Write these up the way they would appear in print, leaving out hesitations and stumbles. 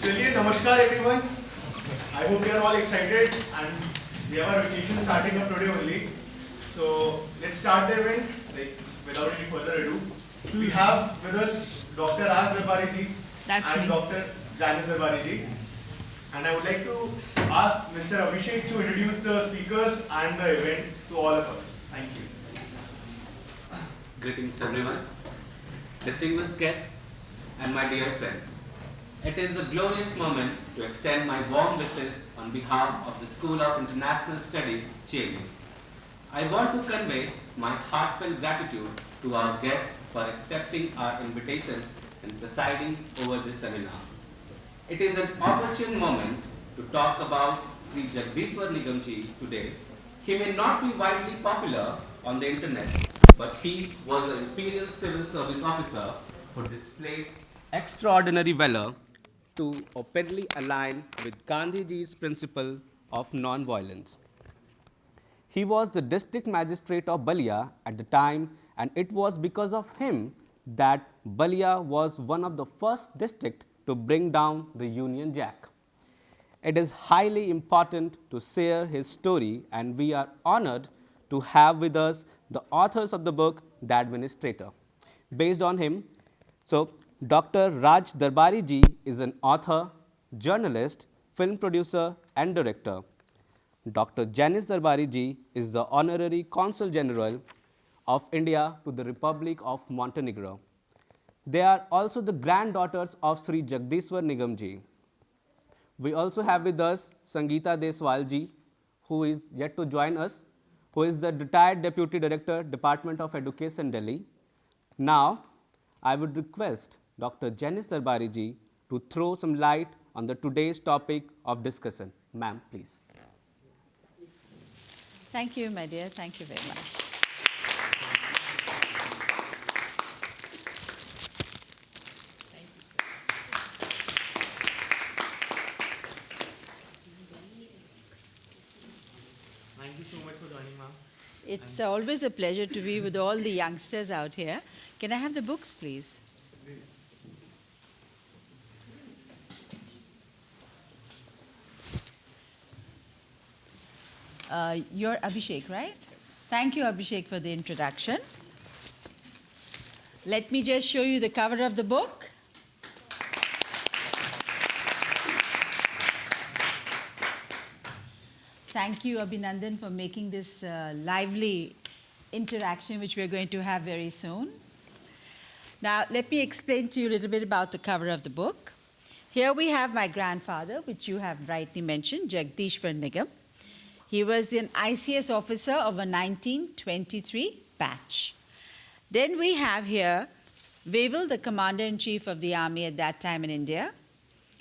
Chaliye, namaskar everyone. I hope you are all excited and we have our vacation starting up today only. So let's start the event without any further ado. We have with us Dr. Raj Darbari ji and Dr. Janice Darbari ji. And I would like to ask Mr. Abhishek to introduce the speakers and the event to all of us. Thank you. Greetings everyone, distinguished guests and my dear friends. It is a glorious moment to extend my warm wishes on behalf of the School of International Studies, JNU. I want to convey my heartfelt gratitude to our guests for accepting our invitation and presiding over this seminar. It is an opportune moment to talk about Sri Jagdishwar Nigam ji today. He may not be widely popular on the internet, but he was an Imperial Civil Service officer who displayed extraordinary valor to openly align with Gandhiji's principle of non-violence. He was the district magistrate of Ballia at the time, and it was because of him that Ballia was one of the first districts to bring down the Union Jack. It is highly important to share his story, and we are honored to have with us the authors of the book, The Administrator. Based on him, Dr. Raj Darbari ji is an author, journalist, film producer, and director. Dr. Janice Darbari ji is the Honorary Consul General of India to the Republic of Montenegro. They are also the granddaughters of Sri Jagdishwar Nigam ji. We also have with us Sangeeta Deswal ji, who is yet to join us, who is the retired Deputy Director, Department of Education, Delhi. Now, I would request Dr. Janice Darbari ji to throw some light on the today's topic of discussion. Ma'am, please. Thank you, my dear. Thank you very much. Thank you so much for joining, ma'am. It's always a pleasure to be with all the youngsters out here. Can I have the books, please? You're Abhishek, right? Thank you, Abhishek, for the introduction. Let me just show you the cover of the book. Thank you, Abhinandan, for making this lively interaction, which we're going to have very soon. Now, let me explain to you a little bit about the cover of the book. Here we have my grandfather, which you have rightly mentioned, Jagdishwar Nigam. He was an ICS officer of a 1923 batch. Then we have here Wavell, the commander-in-chief of the army at that time in India,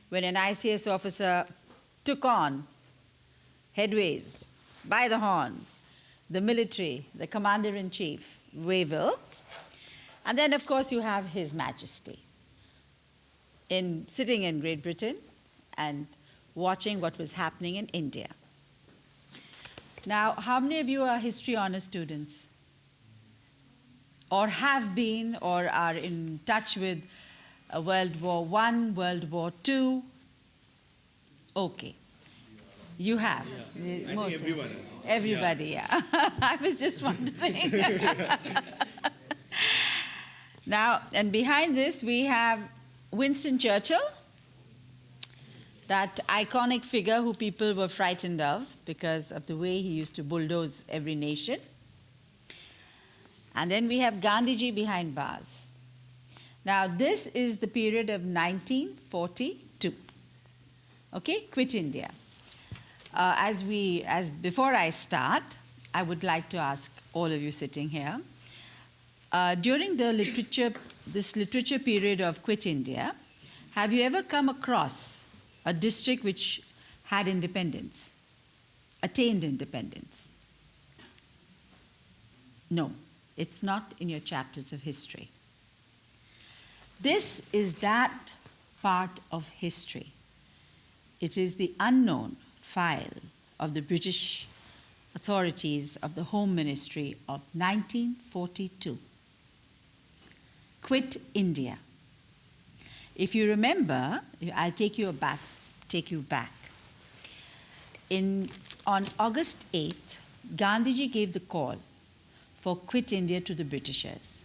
when an ICS officer took on headways, by the horn, the military, the commander-in-chief, Wavell. And then, of course, you have His Majesty sitting in Great Britain and watching what was happening in India. Now, how many of you are history honors students? Or have been, or are in touch with World War I, World War II? Okay. You have. Yeah. I think everyone is. Everybody, yeah. I was just wondering. Now, and behind this, we have Winston Churchill, that iconic figure who people were frightened of because of the way he used to bulldoze every nation. And then we have Gandhiji behind bars. Now, this is the period of 1942. Okay, Quit India. Before I start, I would like to ask all of you sitting here, during this literature period of Quit India, have you ever come across a district which had independence, attained independence? No, it's not in your chapters of history. This is that part of history. It is the unknown file of the British authorities of the Home Ministry of 1942. Quit India. If you remember, I'll take you back. On August 8th, Gandhiji gave the call for quit India to the Britishers.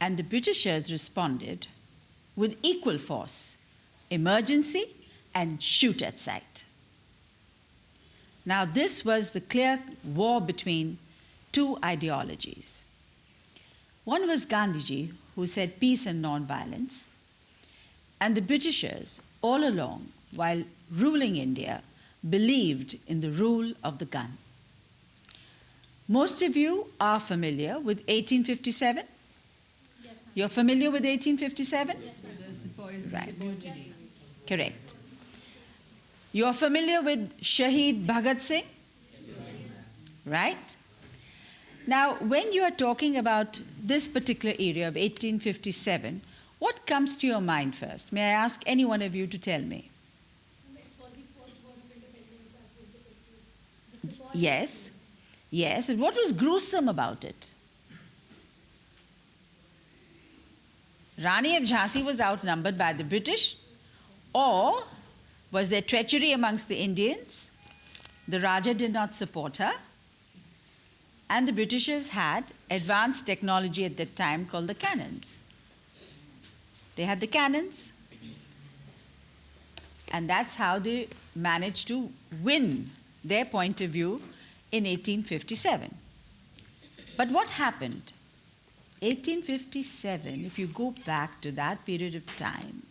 And the Britishers responded with equal force, emergency and shoot at sight. Now this was the clear war between two ideologies. One was Gandhiji, who said peace and non-violence, and the Britishers, all along, while ruling India, believed in the rule of the gun. Most of you are familiar with 1857? Yes, ma'am. You're familiar with 1857? Yes, ma'am. Right. Yes, ma'am. Correct. You're familiar with Shaheed Bhagat Singh? Right? Now, when you are talking about this particular era of 1857, what comes to your mind first? May I ask any one of you to tell me? It was the first war of independence that was depicted. The support. Yes. Yes. And what was gruesome about it? Rani of Jhansi was outnumbered by the British, or was there treachery amongst the Indians? The Raja did not support her, and the Britishers had advanced technology at that time called the cannons. They had the cannons, and that's how they managed to win their point of view in 1857. But what happened? 1857, if you go back to that period of time,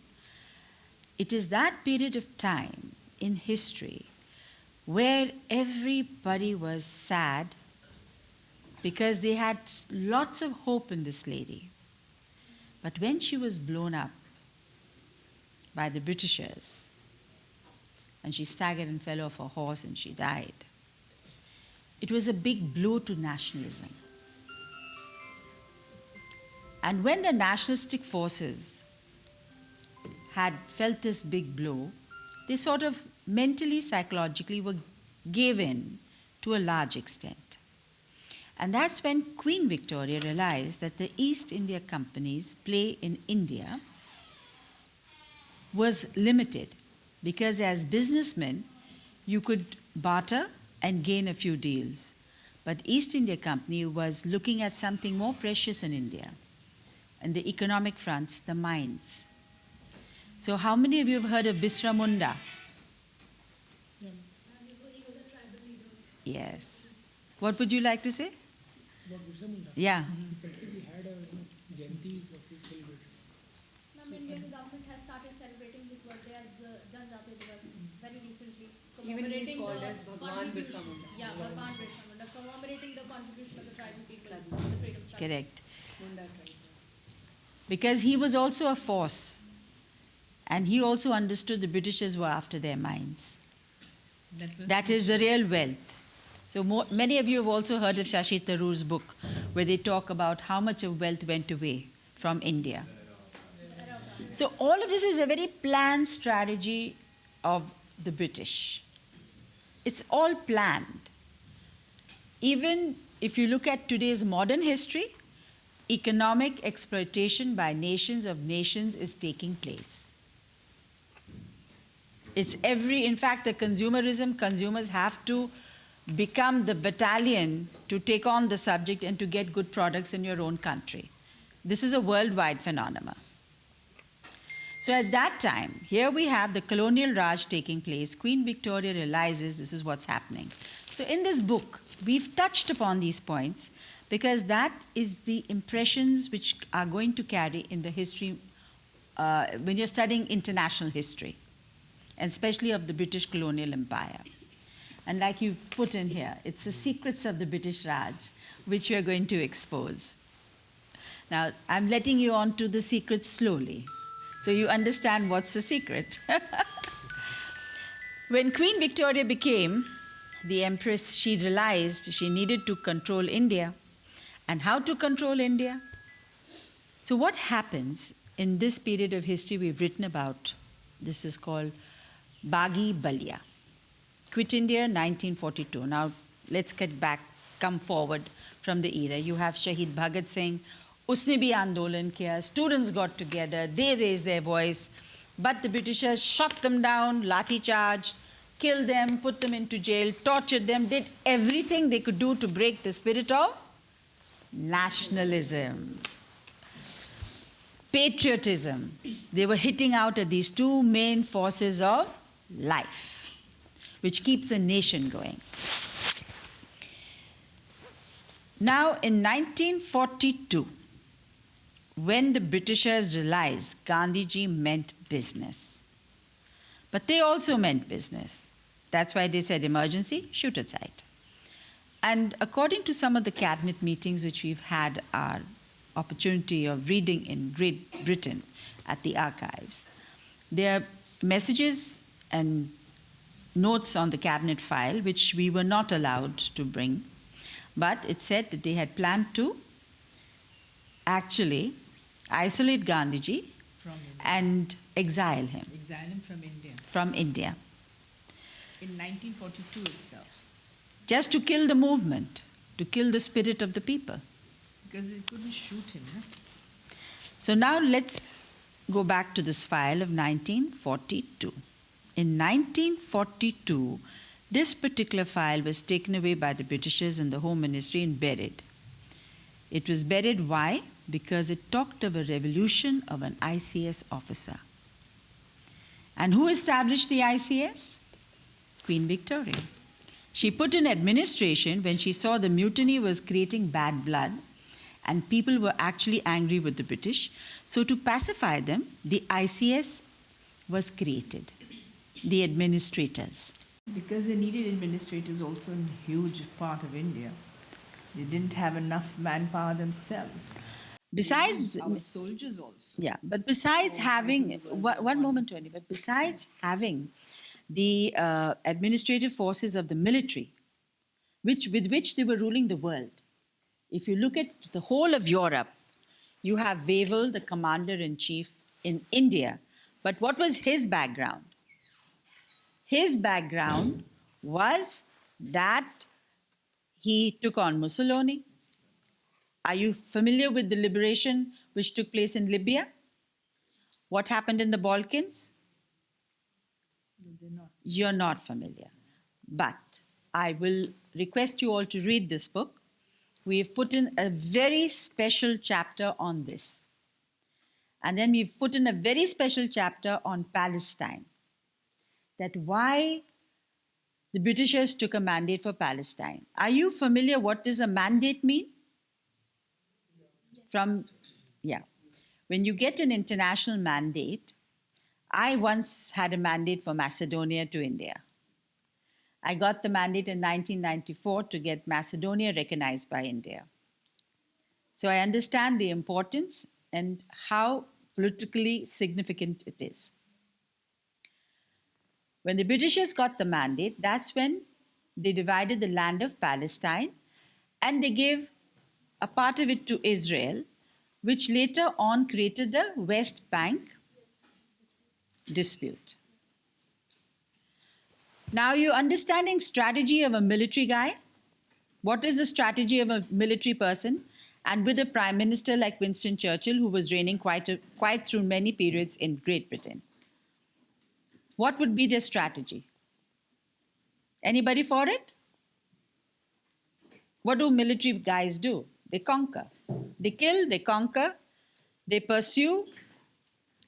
it is that period of time in history where everybody was sad because they had lots of hope in this lady. But when she was blown up by the Britishers, and she staggered and fell off her horse and she died, it was a big blow to nationalism. And when the nationalistic forces had felt this big blow, they sort of mentally, psychologically gave in to a large extent. And that's when Queen Victoria realized that the East India Company's play in India was limited, because as businessmen, you could barter and gain a few deals. But East India Company was looking at something more precious in India, and the economic fronts, the mines. So how many of you have heard of Bisra Munda? He was a tribal leader. Yes. What would you like to say? About Birsa Munda. Yeah. Recently we had a Jayantis of his celebrated. Ma'am, Indian government has started celebrating his birthday as the Janjati Divas very recently. Even he is commemorating called the as Bhagwan contribution- Birsa Munda. Yeah, Bhagwan Birsa Munda, commemorating the contribution of the tribal people in the freedom struggle. Correct. Munda tribe. Because he was also a force, and he also understood the Britishers were after their mines. That is the real wealth. So many of you have also heard of Shashi Tharoor's book, where they talk about how much of wealth went away from India. So all of this is a very planned strategy of the British. It's all planned. Even if you look at today's modern history, economic exploitation by nations of nations is taking place. In fact, the consumerism, consumers have to become the battalion to take on the subject and to get good products in your own country. This is a worldwide phenomenon. So at that time, here we have the colonial Raj taking place. Queen Victoria realizes this is what's happening. So in this book, we've touched upon these points because that is the impressions which are going to carry in the history when you're studying international history, and especially of the British colonial empire. And like you've put in here, it's the secrets of the British Raj, which we are going to expose. Now, I'm letting you on to the secrets slowly, so you understand what's the secret. When Queen Victoria became the Empress, she realized she needed to control India. And how to control India? So what happens in this period of history we've written about? This is called Bagi Ballia. Quit India, 1942. Now, let's come forward from the era. You have Shaheed Bhagat Singh, उसने भी आंदोलन किया, students got together, they raised their voice, but the Britishers shot them down, lathi charge, killed them, put them into jail, tortured them, did everything they could do to break the spirit of nationalism, patriotism. They were hitting out at these two main forces of life, which keeps a nation going. Now, in 1942, when the Britishers realized Gandhiji meant business, but they also meant business. That's why they said emergency, shoot at sight. And according to some of the cabinet meetings which we've had our opportunity of reading in Great Britain at the archives, there are messages and notes on the cabinet file which we were not allowed to bring, but it said that they had planned to actually isolate Gandhiji From India. and exile him Exile him from India. from India, In 1942 itself. just to kill the movement, to kill the spirit of the people. Because they couldn't shoot him. No? So now let's go back to this file of 1942. In 1942, this particular file was taken away by the Britishers in the Home Ministry and buried. It was buried, why? Because it talked of a revolution of an ICS officer. And who established the ICS? Queen Victoria. She put in administration when she saw the mutiny was creating bad blood and people were actually angry with the British. So to pacify them, the ICS was created, the administrators. Because they needed administrators also in a huge part of India. They didn't have enough manpower themselves. Besides, Our soldiers also. yeah, but besides having, one moment, Tony, but besides having the administrative forces of the military, with which they were ruling the world, if you look at the whole of Europe, you have Wavell, the commander-in-chief in India. But what was his background? His background was that he took on Mussolini. Are you familiar with the liberation which took place in Libya? What happened in the Balkans? No, they're not. You're not familiar. But I will request you all to read this book. We've put in a very special chapter on this. And then we've put in a very special chapter on Palestine. That why the Britishers took a mandate for Palestine. Are you familiar what does a mandate mean? When you get an international mandate, I once had a mandate for Macedonia to India. I got the mandate in 1994 to get Macedonia recognized by India. So I understand the importance and how politically significant it is. When the Britishers got the mandate, that's when they divided the land of Palestine and they gave a part of it to Israel, which later on created the West Bank dispute. Now you're understanding strategy of a military guy. What is the strategy of a military person? And with a prime minister like Winston Churchill, who was reigning quite through many periods in Great Britain. What would be their strategy? Anybody for it? What do military guys do? They conquer. They kill, they conquer, they pursue,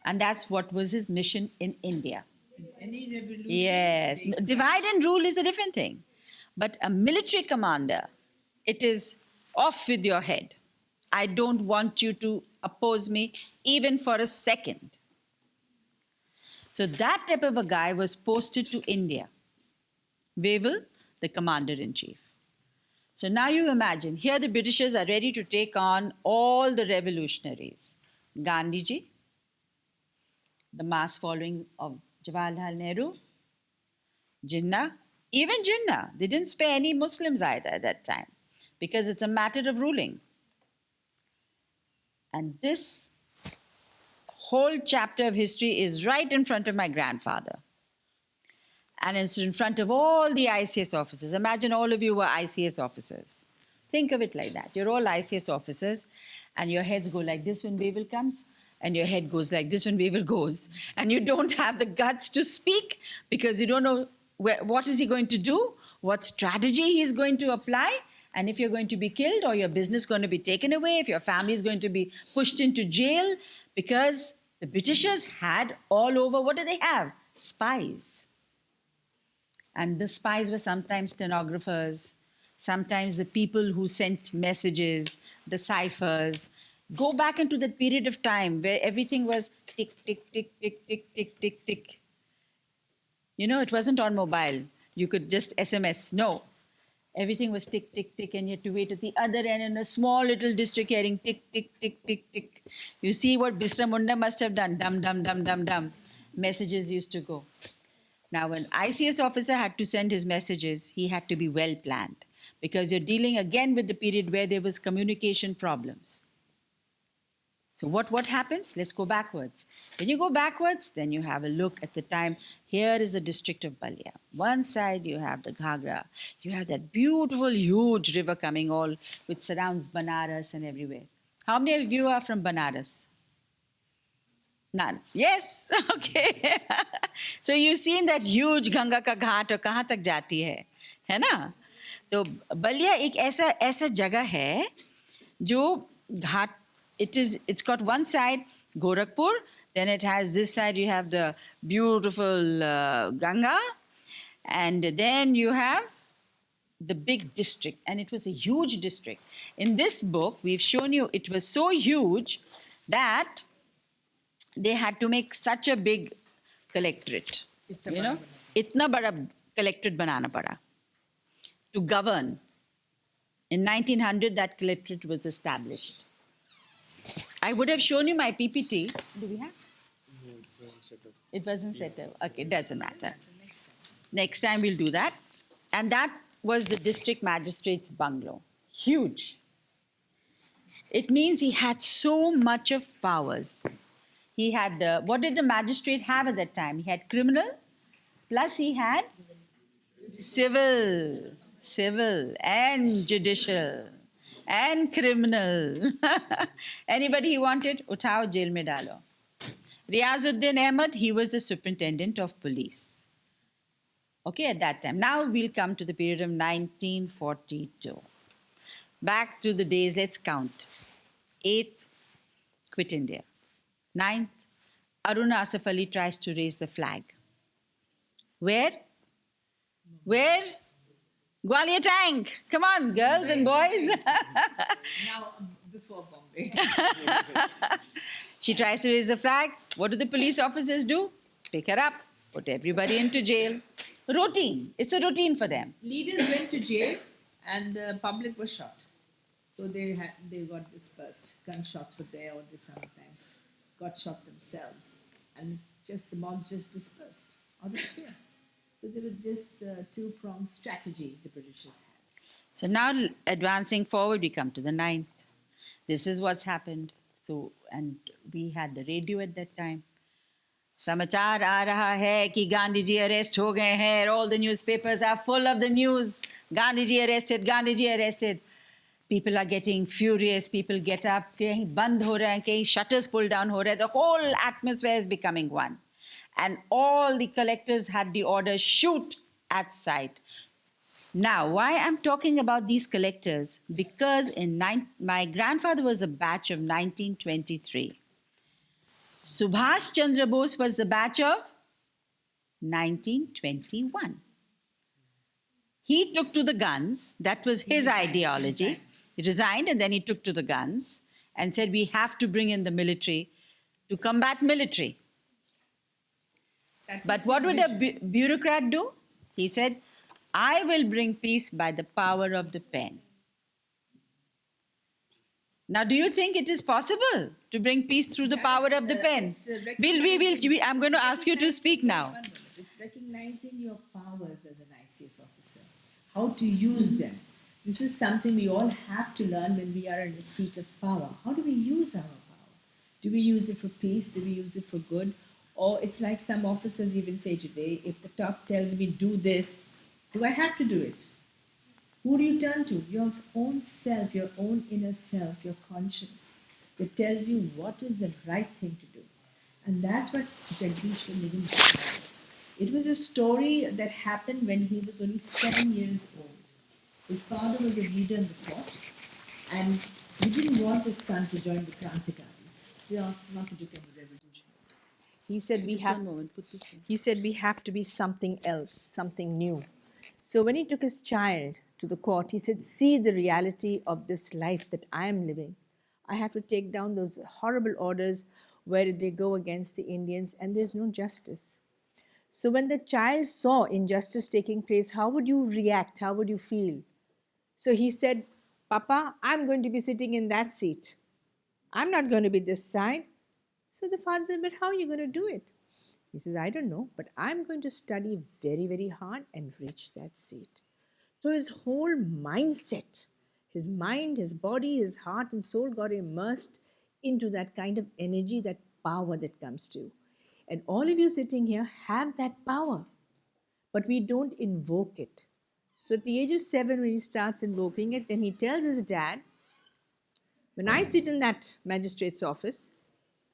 and that's what was his mission in India. Any revolution. Yes, divide and rule is a different thing. But a military commander, it is off with your head. I don't want you to oppose me even for a second. So that type of a guy was posted to India. Wavell, the commander-in-chief. So now you imagine, here the Britishers are ready to take on all the revolutionaries. Gandhiji, the mass following of Jawaharlal Nehru, Jinnah, even Jinnah, they didn't spare any Muslims either at that time because it's a matter of ruling. And this whole chapter of history is right in front of my grandfather. And it's in front of all the ICS officers. Imagine all of you were ICS officers. Think of it like that. You're all ICS officers. and your heads go like this when Wavell comes, and your head goes like this when Wavell goes, and you don't have the guts to speak because you don't know what is he going to do, what strategy he's going to apply, and if you're going to be killed or your business going to be taken away, if your family is going to be pushed into jail, because the Britishers had all over, what do they have? Spies. And the spies were sometimes stenographers, sometimes the people who sent messages, the ciphers. Go back into that period of time where everything was tick, tick, tick, tick, tick, tick, tick, tick. You know, it wasn't on mobile. You could just SMS. No. Everything was tick, tick, tick, and you had to wait at the other end in a small little district hearing, tick, tick, tick, tick, tick. You see what Bisra Munda must have done. Dum, dum, dum, dum, dum. Messages used to go. Now, when ICS officer had to send his messages, he had to be well planned because you're dealing again with the period where there was communication problems. So what happens? Let's go backwards. When you go backwards, then you have a look at the time. Here is the district of Ballia. One side you have the Ghagra. You have that beautiful, huge river coming all, which surrounds Banaras and everywhere. How many of you are from Banaras? None. Yes? Okay. So you've seen that huge Ganga ka ghat और कहाँ तक जाती है ना? तो बलिया एक ऐसा जगह है जो घाट. It's got one side Gorakhpur, then it has this side you have the beautiful Ganga, and then you have the big district, and it was a huge district. In this book, we've shown you it was so huge that they had to make such a big collectorate. You know, itna bada collectorate banana pada to govern. In 1900, that collectorate was established. I would have shown you my PPT. Do we have? It wasn't set up. Okay, doesn't matter. Next time we'll do that. And that was the district magistrate's bungalow. Huge. It means he had so much of powers. He had, what did the magistrate have at that time? He had criminal, plus he had civil and judicial and criminal. Anybody he wanted, uthao, jail mein dalo. Riazuddin Ahmed, he was the superintendent of police. Okay, at that time. Now we'll come to the period of 1942. Back to the days, let's count. 8th, quit India. 9th, Aruna Asaf Ali tries to raise the flag. Where? Gwalior tank. Come on, girls and boys. Now, before Bombay. She tries to raise the flag. What do the police officers do? Pick her up, put everybody into jail. Routine. It's a routine for them. Leaders went to jail and the public was shot. So they got dispersed. Gunshots were there, or they sometimes got shot themselves. And the mob just dispersed out of fear. So there was just a two-pronged strategy the Britishers had. So now advancing forward, we come to the 9th. This is what's happened. So, and we had the radio at that time. Samachar aa raha hai ki Gandhi ji arrest ho gaye hain. All the newspapers are full of the news. Gandhi ji arrested, Gandhi ji arrested. People are getting furious. People get up. Kahin band ho raha hai, kahin shutters pulled down ho raha hai. The whole atmosphere is becoming one. And all the collectors had the order, shoot at sight. Now, why I'm talking about these collectors? Because my grandfather was a batch of 1923. Subhash Chandra Bose was the batch of 1921. He took to the guns. That was his ideology. He resigned and then he took to the guns and said, we have to bring in the military to combat military. But what would a bureaucrat do? He said, I will bring peace by the power of the pen. Now, do you think it is possible to bring peace through the power of the pen? I'm going to ask you to speak now. It's recognizing your powers as an ICS officer, how to use them. This is something we all have to learn when we are in a seat of power. How do we use our power? Do we use it for peace? Do we use it for good? Or it's like some officers even say today, if the top tells me do this, do I have to do it? Who do you turn to? Your own self, your own inner self, your conscience. that tells you what is the right thing to do. And that's what Jagdishwar Nigam did. It was a story that happened when he was only 7 years old. His father was a leader in the court, and he didn't want his son to join the Krantikari, not to become a revolutionary. He said we have to be something else, something new. So when he took his child to the court, he said, see the reality of this life that I am living. I have to take down those horrible orders where they go against the Indians and there's no justice. So when the child saw injustice taking place, how would you react? How would you feel? So he said, Papa, I'm going to be sitting in that seat. I'm not going to be this side. So the father said, but how are you going to do it? He says, I don't know, but I'm going to study very, very hard and reach that seat. So his whole mindset, his mind, his body, his heart and soul got immersed into that kind of energy, that power that comes to you. And all of you sitting here have that power, but we don't invoke it. So at the age of 7, when he starts invoking it, then he tells his dad, when I sit in that magistrate's office,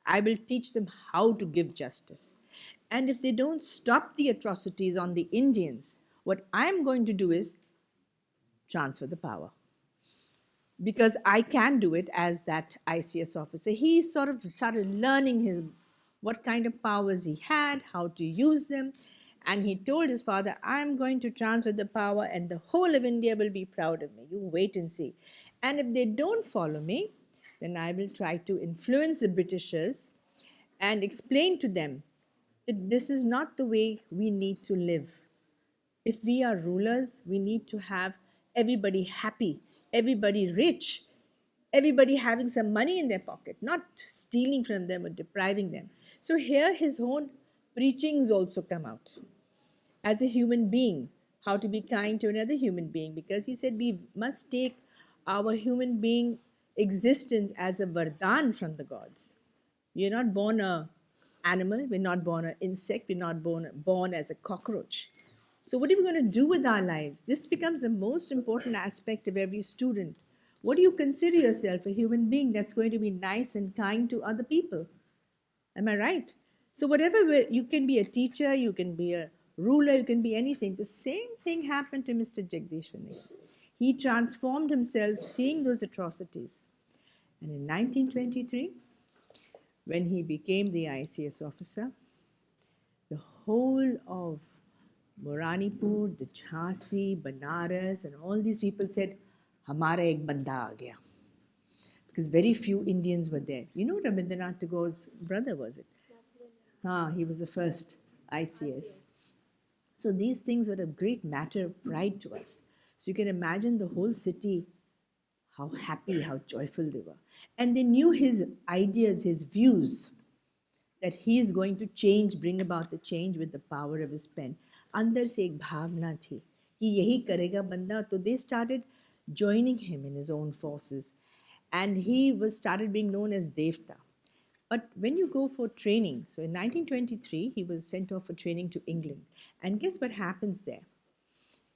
I will teach them how to give justice. And if they don't stop the atrocities on the Indians, what I'm going to do is transfer the power. Because I can do it as that ICS officer. He sort of started learning what kind of powers he had, how to use them. And he told his father, I'm going to transfer the power and the whole of India will be proud of me. You wait and see. And if they don't follow me, then I will try to influence the Britishers and explain to them that this is not the way we need to live. If we are rulers, we need to have everybody happy, everybody rich, everybody having some money in their pocket, not stealing from them or depriving them. So here his own preachings also come out. As a human being, how to be kind to another human being, because he said we must take our human being existence as a vardhan from the gods. We are not born an animal, we're not born an insect, we're not born as a cockroach. So what are we going to do with our lives? This becomes the most important aspect of every student. What do you consider yourself a human being that's going to be nice and kind to other people? Am I right? So whatever, you can be a teacher, you can be a ruler, you can be anything. The same thing happened to Mr. Jagdishwar Nigam. He transformed himself seeing those atrocities. And in 1923, when he became the ICS officer, the whole of Moranipur, the Jhansi, Banaras, and all these people said, Hamara ek banda aa gaya. Because very few Indians were there. You know Rabindranath Tagore's brother, was it? He was the first ICS. So these things were a great matter of pride to us. So you can imagine the whole city, how happy, how joyful they were. And they knew his ideas, his views, that he is going to change, bring about the change with the power of his pen. Andar se ek bhavna thi कि यही करेगा बंदा. So they started joining him in his own forces. And he was started being known as Devta. But when you go for training, so in 1923, he was sent off for training to England. And guess what happens there?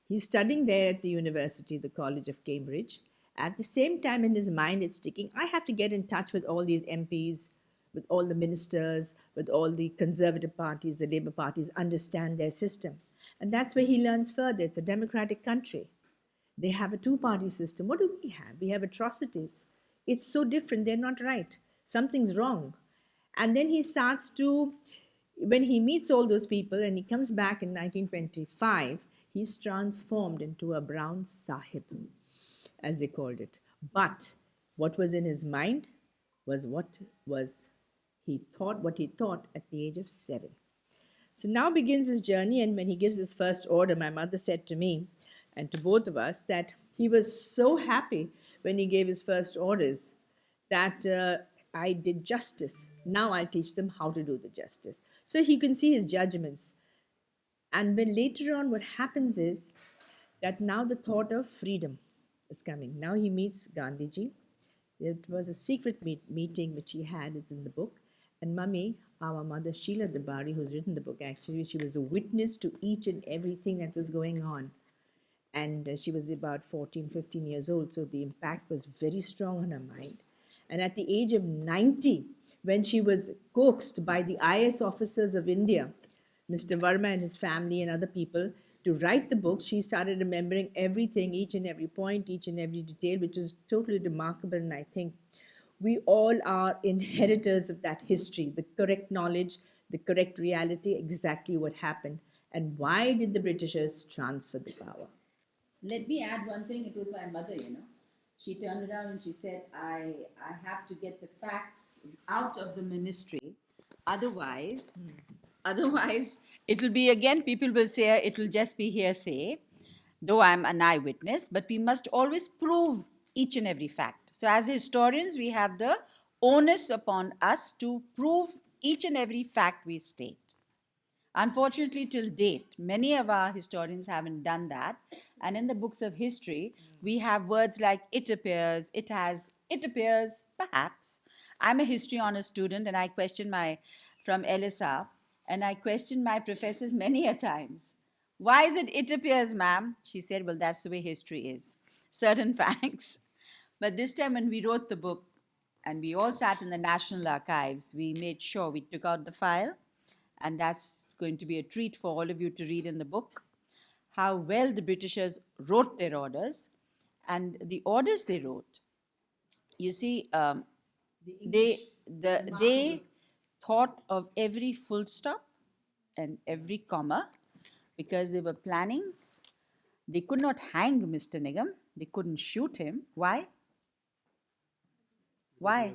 He's studying there at the university, the College of Cambridge. At the same time, in his mind, it's ticking, I have to get in touch with all these MPs, with all the ministers, with all the conservative parties, the Labour parties, understand their system. And that's where he learns further. It's a democratic country. They have a two-party system. What do we have? We have atrocities. It's so different. They're not right. Something's wrong. And then he starts to, when he meets all those people and he comes back in 1925, he's transformed into a brown sahib, as they called it. But what was in his mind was what he thought at the age of 7. So now begins his journey, and when he gives his first order, my mother said to me and to both of us that he was so happy when he gave his first orders that I did justice. Now I'll teach them how to do the justice. So you can see his judgments. And when later on what happens is that now the thought of freedom is coming. Now he meets Gandhiji. It was a secret meeting which he had. It's in the book. And Mummy, our mother Sheila Dabari, who's written the book actually, she was a witness to each and everything that was going on. And she was about 14, 15 years old. So the impact was very strong on her mind. And at the age of 90, when she was coaxed by the IS officers of India, Mr. Verma and his family and other people, to write the book, she started remembering everything, each and every point, each and every detail, which was totally remarkable. And I think we all are inheritors of that history, the correct knowledge, the correct reality, exactly what happened. And why did the Britishers transfer the power? Let me add one thing. It was my mother, you know. She turned around and she said, I have to get the facts out of the ministry. Otherwise, otherwise, it'll be again, people will say it'll just be hearsay, though I'm an eyewitness, but we must always prove each and every fact. So, as historians, we have the onus upon us to prove each and every fact we state. Unfortunately, till date, many of our historians haven't done that. And in the books of history, we have words like it appears, it has, it appears, perhaps. I'm a history honors student and I question from LSR, and I questioned my professors many a times. Why is it appears, ma'am? She said, well, that's the way history is. Certain facts. But this time when we wrote the book and we all sat in the National Archives, we made sure we took out the file, and that's going to be a treat for all of you to read in the book, how well the Britishers wrote their orders. And the orders they wrote, you see, they thought of every full stop and every comma, because they were planning. They could not hang Mr. Nigam. They couldn't shoot him. Why? Why?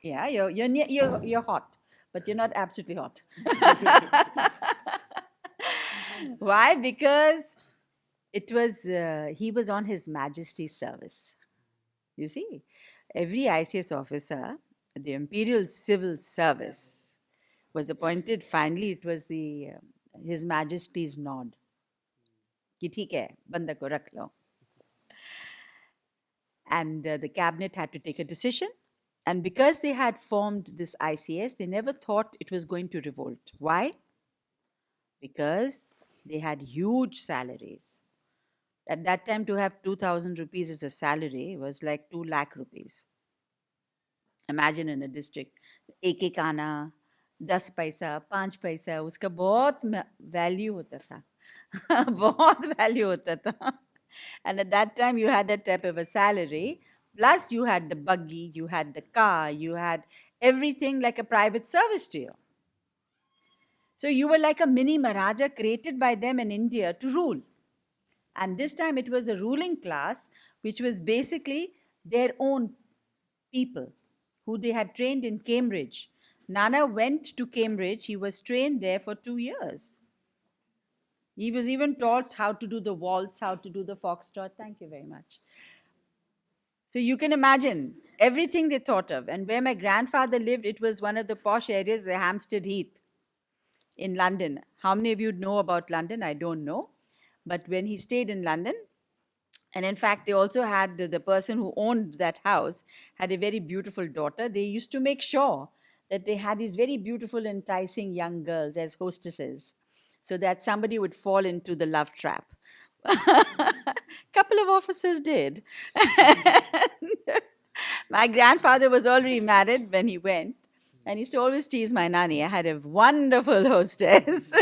Yeah, you're hot, but you're not absolutely hot. Why? Because it was he was on His Majesty's service. You see, every ICS officer, the Imperial Civil Service, was appointed. Finally, it was the His Majesty's nod. कि ठीक है, बंदा को रख लो. And the cabinet had to take a decision. And because they had formed this ICS, they never thought it was going to revolt. Why? Because they had huge salaries. At that time, to have 2,000 rupees as a salary was like 2 lakh rupees. Imagine in a district, एक आना, 10 पैसा, 5 पैसा, उसका बहुत value होता था. बहुत value होता था. And at that time, you had that type of a salary. Plus, you had the buggy, you had the car, you had everything like a private service to you. So you were like a mini Maharaja created by them in India to rule. And this time it was a ruling class, which was basically their own people who they had trained in Cambridge. Nana went to Cambridge. He was trained there for 2 years. He was even taught how to do the waltz, how to do the foxtrot. Thank you very much. So you can imagine everything they thought of. And where my grandfather lived, it was one of the posh areas, the Hampstead Heath in London. How many of you know about London? I don't know. But when he stayed in London, and in fact, they also had the person who owned that house had a very beautiful daughter. They used to make sure that they had these very beautiful, enticing young girls as hostesses, so that somebody would fall into the love trap. Couple of officers did. My grandfather was already married when he went, and he used to always tease my nanny. I had a wonderful hostess.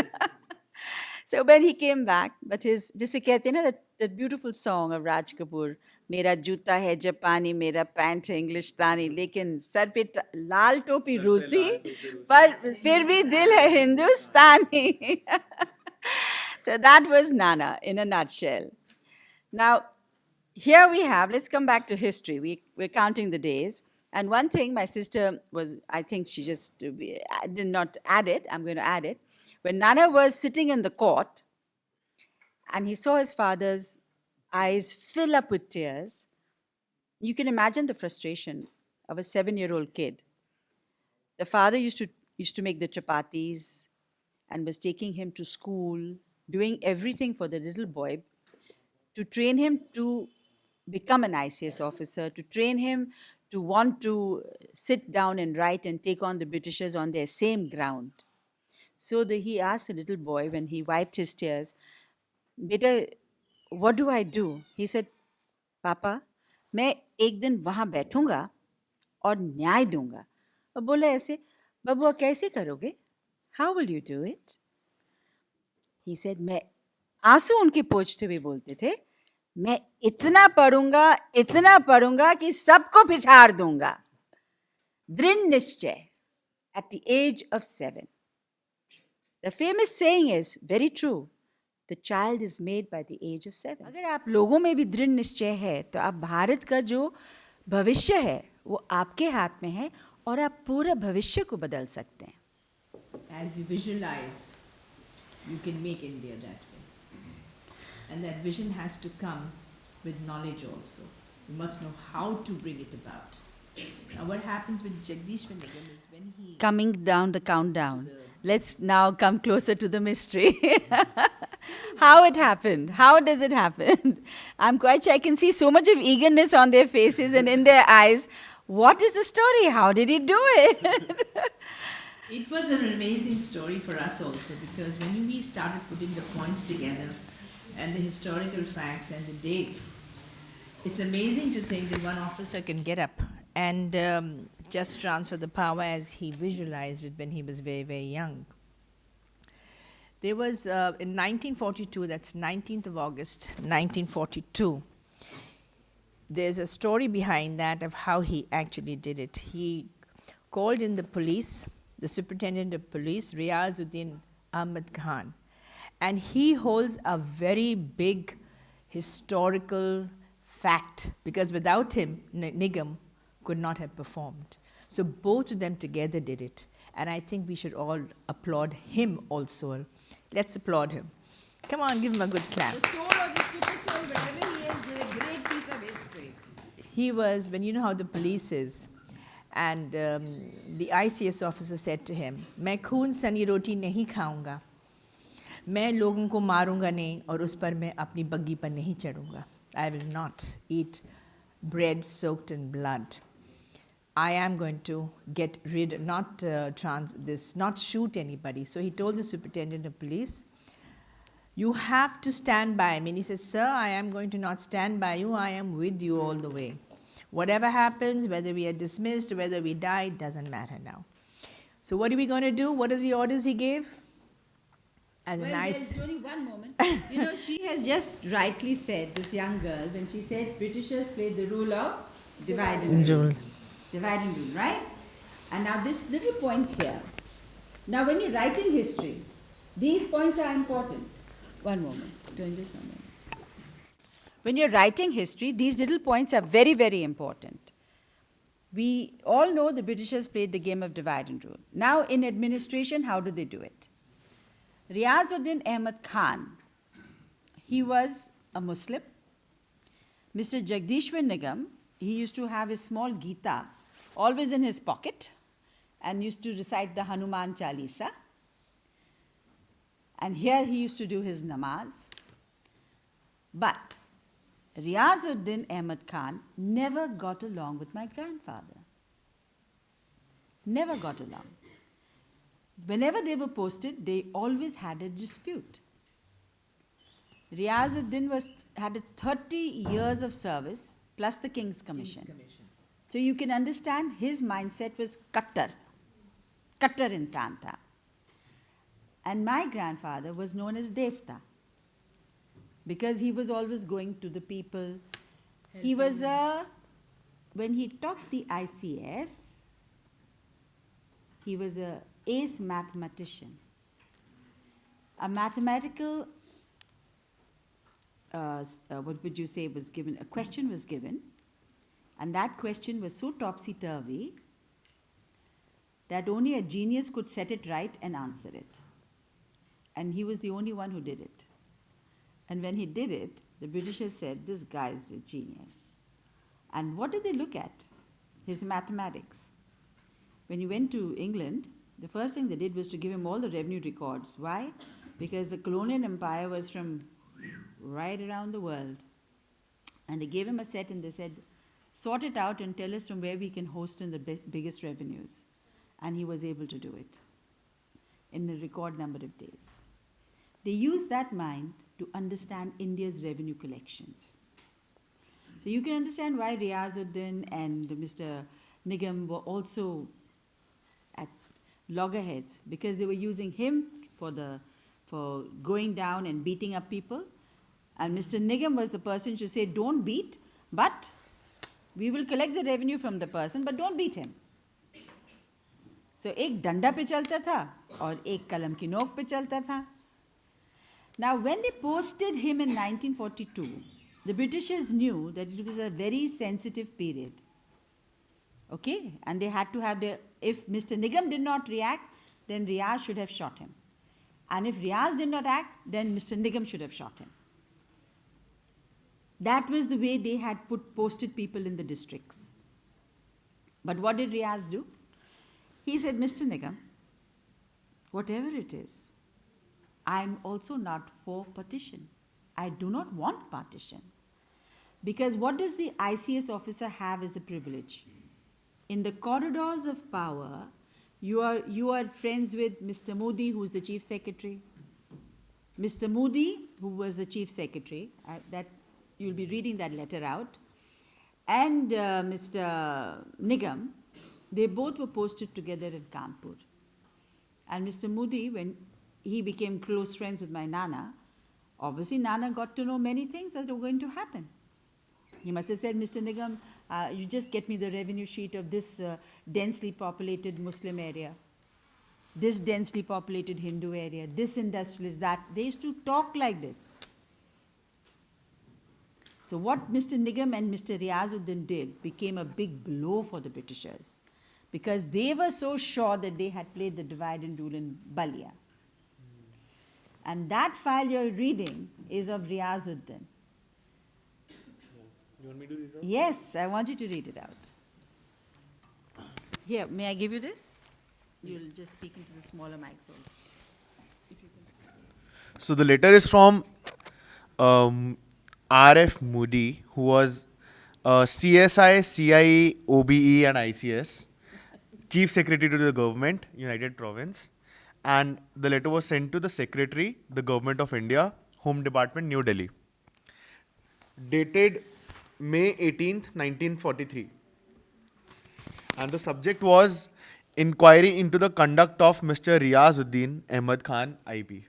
So when he came back, but his, जिसे कहते हैं ना, that beautiful song of Raj Kapoor, मेरा जूता है जापानी, मेरा pant है इंग्लिशतानी, लेकिन सर पे लाल टोपी रूसी, पर फिर भी दिल है हिंदुस्तानी. So that was Nana in a nutshell. Now, here we have, let's come back to history. We're counting the days. And one thing my sister was, I think she just did not add it, I'm going to add it. When Nana was sitting in the court and he saw his father's eyes fill up with tears, you can imagine the frustration of a 7-year-old kid. The father used to make the chapatis and was taking him to school, doing everything for the little boy to train him to become an ICS officer, to train him to want to sit down and write and take on the Britishers on their same ground. So he asked the little boy when he wiped his tears, Beta, what do I do? He said, Papa, मैं एक दिन वहाँ बैठूंगा और न्याय दूंगा। और बोला ऐसे, बबुआ कैसे करोगे? How will you do it? He said, मैं आंसू उनके पोंछते हुए बोलते थे, मैं इतना पढ़ूंगा कि सबको पिछाड़ दूंगा। दृढ़ निश्चय at the age of 7. The famous saying is very true. The child is made by the age of 7. अगर आप लोगों में भी दृढ़ निश्चय है तो आप भारत का जो भविष्य है वो आपके हाथ में है और आप पूरा भविष्य को बदल सकते हैं. As you visualize, you can make India that way. And that vision has to come with knowledge also. You must know how to bring it about. Now what happens with Jagdishwar Nigam is when he... Coming down the countdown, let's now come closer to the mystery. How it happened? How does it happen? I'm quite sure I can see so much of eagerness on their faces and in their eyes. What is the story? How did he do it? It was an amazing story for us also, because when we started putting the points together and the historical facts and the dates, it's amazing to think that one officer can get up and just transfer the power as he visualized it when he was very, very young. There was, in 1942, that's 19th of August, 1942, there's a story behind that of how he actually did it. He called in the police, the superintendent of police, Riazuddin Ahmad Khan, and he holds a very big historical fact, because without him, Nigam could not have performed. So both of them together did it, and I think we should all applaud him also. Let's applaud him. Come on, give him a good clap. The soul or the super soul, wherever he is, did a great piece of history. He was, when you know how the police is, and the ICS officer said to him, मैं खून सनी रोटी नहीं खाऊंगा, मैं लोगों को मारूंगा नहीं और उस पर मैं अपनी बग्गी पर नहीं चढ़ूंगा. I will not eat bread soaked in blood. I am going to get rid, not not shoot anybody. So he told the superintendent of police, you have to stand by me. And he said, sir, I am going to not stand by you. I am with you all the way. Whatever happens, whether we are dismissed, whether we die, doesn't matter now. So what are we going to do? What are the orders he gave? As a nice... Well, only one moment. You know, she has just rightly said, this young girl, when she said Britishers played the rule of divide and rule. Divide and rule, right? And now this little point here. Now when you're writing history, these points are important. One moment, doing this 1 minute. When you're writing history, these little points are very, very important. We all know the Britishers played the game of divide and rule. Now in administration, how do they do it? Riazuddin Ahmad Khan, he was a Muslim. Mr. Jagdishwar Nigam, he used to have his small Gita always in his pocket and used to recite the Hanuman Chalisa. And here he used to do his namaz. But Riazuddin Ahmad Khan never got along with my grandfather. Never got along. Whenever they were posted, they always had a dispute. Riazuddin had 30 years of service plus the King's Commission. So you can understand his mindset was Kattar insan tha. And my grandfather was known as Devta because he was always going to the people. He was when he topped the ICS, he was an ace mathematician. A mathematical, what would you say, was given, a question was given, and that question was so topsy-turvy that only a genius could set it right and answer it. And he was the only one who did it. And when he did it, the Britishers said, this guy is a genius. And what did they look at? His mathematics. When he went to England, the first thing they did was to give him all the revenue records. Why? Because the colonial empire was from right around the world. And they gave him a set and they said, sort it out and tell us from where we can host in the biggest revenues. And he was able to do it in a record number of days. They used that mind to understand India's revenue collections. So you can understand why Riazuddin and Mr. Nigam were also at loggerheads, because they were using him for going down and beating up people. And Mr. Nigam was the person to say, don't beat, but we will collect the revenue from the person, but don't beat him. So एक डंडा पे चलता था और एक कलम की नोक पे चलता था. Now when they posted him in 1942, the Britishers knew that it was a very sensitive period. Okay? And they had to have if Mr. Nigam did not react, then Riaz should have shot him. And if Riaz did not act, then Mr. Nigam should have shot him. That was the way they had posted people in the districts. But what did Riaz do? He said, Mr. Nigam, whatever it is, I am also not for partition. I do not want partition. Because what does the ICS officer have as a privilege? In the corridors of power, you are friends with Mr. Modi, who is the chief secretary. Mr. Modi, who was the chief secretary, that you'll be reading that letter out, and Mr. Nigam, they both were posted together in Kanpur. And Mr. Modi, when he became close friends with my Nana, obviously Nana got to know many things that were going to happen. He must have said, Mr. Nigam, you just get me the revenue sheet of this densely populated Muslim area, this densely populated Hindu area, this industrialist, that. They used to talk like this. So what Mr. Nigam and Mr. Riazuddin did became a big blow for the Britishers, because they were so sure that they had played the divide and rule in Ballia. And that file you're reading is of Riazuddin. You want me to read it out? Yes, I want you to read it out. Here, may I give you this? You'll just speak into the smaller mics also. If you can. So the letter is from R.F. Moody, who was CSI, CIE, OBE and ICS, Chief Secretary to the Government, United Province. And the letter was sent to the Secretary, the Government of India, Home Department, New Delhi. Dated May 18th, 1943. And the subject was Inquiry into the conduct of Mr. Riazuddin Ahmad Khan, IP.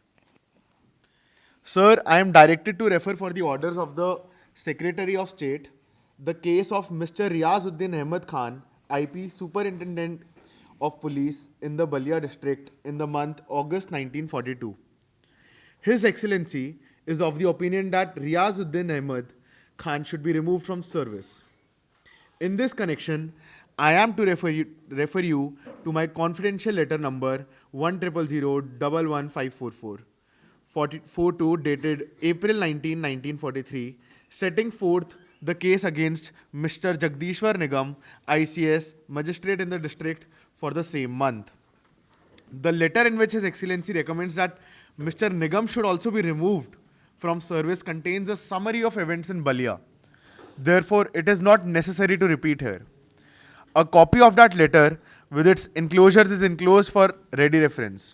Sir, I am directed to refer for the orders of the Secretary of State the case of Mr. Riazuddin Ahmad Khan, IP, Superintendent of Police in the Ballia district in the month August 1942. His Excellency is of the opinion that Riazuddin Ahmad Khan should be removed from service. In this connection, I am to refer you to my confidential letter number 100011544, 42 dated April 19, 1943, setting forth the case against Mr. Jagdishwar Nigam, ICS, magistrate in the district for the same month. The letter in which His Excellency recommends that Mr. Nigam should also be removed from service contains a summary of events in Ballia. Therefore, it is not necessary to repeat here. A copy of that letter with its enclosures is enclosed for ready reference.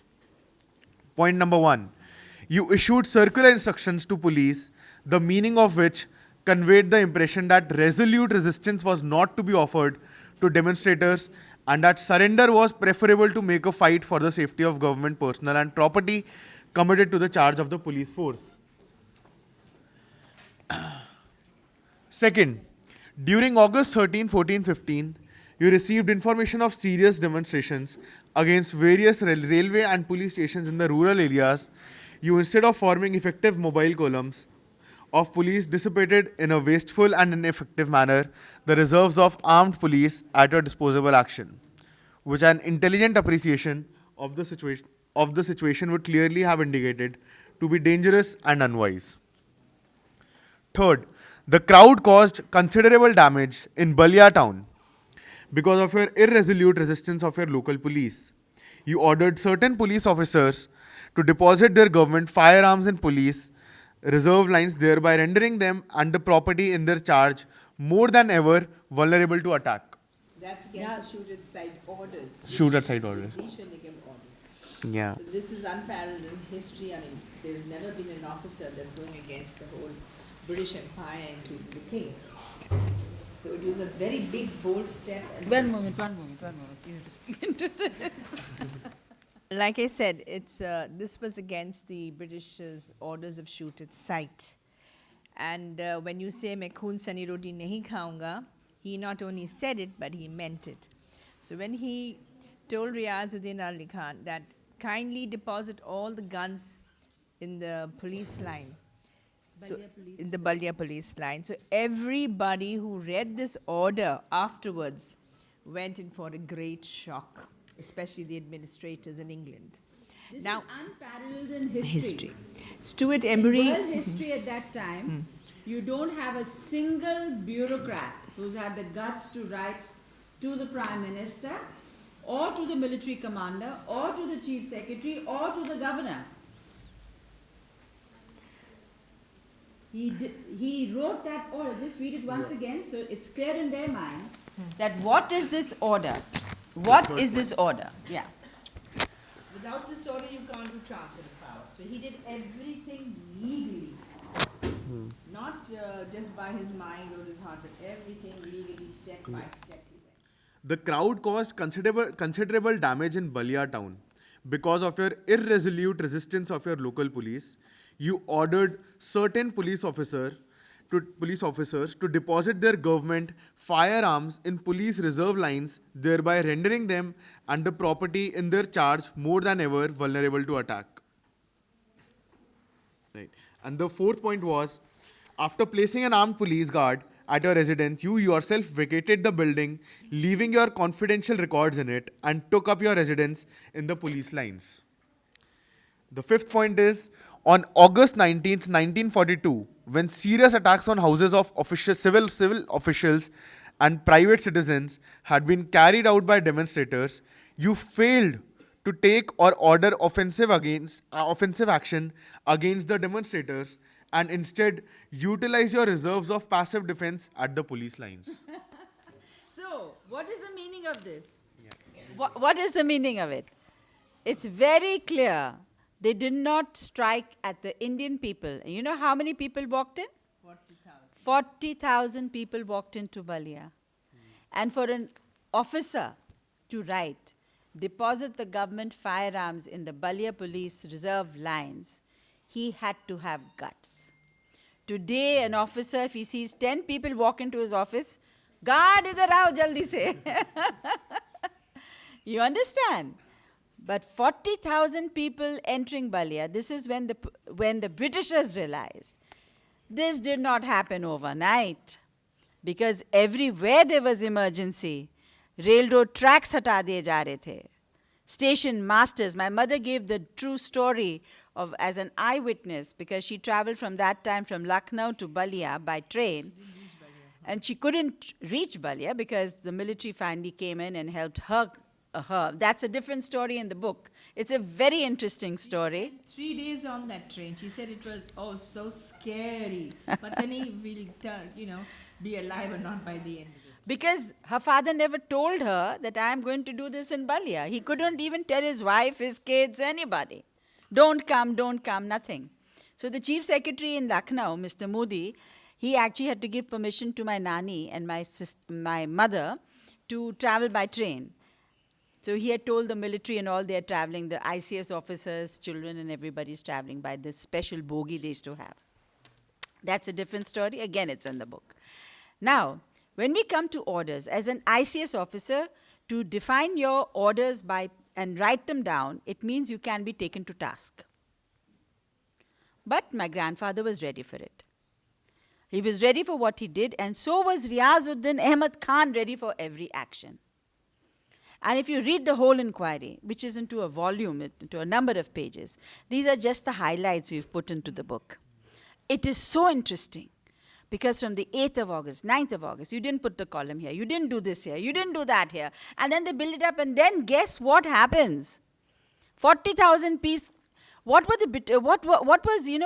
Point number 1. You issued circular instructions to police, the meaning of which conveyed the impression that resolute resistance was not to be offered to demonstrators and that surrender was preferable to make a fight for the safety of government personnel and property committed to the charge of the police force. Second, during August 13, 14, 15, you received information of serious demonstrations against various railway and police stations in the rural areas. You, instead of forming effective mobile columns of police, dissipated in a wasteful and ineffective manner the reserves of armed police at your disposable action, which an intelligent appreciation of the situation would clearly have indicated to be dangerous and unwise. Third, the crowd caused considerable damage in Ballia town because of your irresolute resistance of your local police. You ordered certain police officers to deposit their government firearms in police reserve lines, thereby rendering them and the property in their charge more than ever vulnerable to attack. That's against the shoot at sight orders. Shoot at sight orders. Jagdishwar Nigam order. Yeah. So this is unparalleled in history. I mean, there's never been an officer that's going against the whole British Empire, including the king. So it was a very big, bold step. And One moment. You have to speak into this. Like I said, this was against the British's orders of shoot at sight. And when you say "मैं खून सनी रोटी नहीं खाऊंगा," he not only said it, but he meant it. So when he told Riazuddin Ali Khan that kindly deposit all the guns in the police line, in the Ballia police line. So everybody who read this order afterwards went in for a great shock, especially the administrators in England. this Now, is unparalleled in history. Stuart In Emery. world history at that time, you don't have a single bureaucrat who's had the guts to write to the Prime Minister or to the military commander or to the Chief Secretary or to the governor. He wrote that order. Just read it once again so it's clear in their mind That what is this order? What is this order? Yeah. without this order you can't do transfer of power. So he did everything legally. Not just by his mind or his heart, but everything legally, step by step. he went. The crowd caused considerable damage in Ballia town. Because of your irresolute resistance of your local police, you ordered certain police officers to deposit their government firearms in police reserve lines, thereby rendering them and the property in their charge more than ever vulnerable to attack. Right. And the fourth point was, after placing an armed police guard at your residence, you yourself vacated the building, leaving your confidential records in it, and took up your residence in the police lines. The fifth point is, on August 19th, 1942, when serious attacks on houses of civil officials and private citizens had been carried out by demonstrators, you failed to take or order offensive action against the demonstrators, and instead utilize your reserves of passive defense at the police lines. So, what is the meaning of this? What is the meaning of it? It's very clear. They did not strike at the Indian people. And you know how many people walked in? 40,000. 40,000 people walked into Ballia. And for an officer to write, deposit the government firearms in the Ballia police reserve lines, he had to have guts. Today, an officer, if he sees 10 people walk into his office, guard idhar aao jaldi se. You understand? But 40,000 people entering Ballia, this is when the Britishers realized this did not happen overnight. Because everywhere there was emergency, railroad tracks hata diye ja rahe the. Station masters, my mother gave the true story of as an eyewitness because she traveled from that time from Lucknow to Ballia by train. And she couldn't reach Ballia because the military finally came in and helped her. That's a different story in the book. It's a very interesting story. 3 days on that train. She said it was so scary. But then he will be alive or not by the end of it. Because her father never told her that I am going to do this in Ballia. He couldn't even tell his wife, his kids, anybody. Don't come, nothing. So the chief secretary in Lucknow, Mr. Modi, he actually had to give permission to my nani and my mother to travel by train. So he had told the military and all they are traveling, the ICS officers, children and everybody's traveling by this special bogie they used to have. That's a different story. Again, it's in the book. Now, when we come to orders, as an ICS officer, to define your orders and write them down, it means you can be taken to task. But my grandfather was ready for it. He was ready for what he did, and so was Riazuddin Ahmad Khan ready for every action. And if you read the whole inquiry, which is into a volume, into a number of pages, these are just the highlights we've put into the book. It is so interesting. Because from the 8th of August, 9th of August, you didn't put the column here, you didn't do this here, you didn't do that here. And then they build it up, and then guess what happens? 40,000 pieces. What was,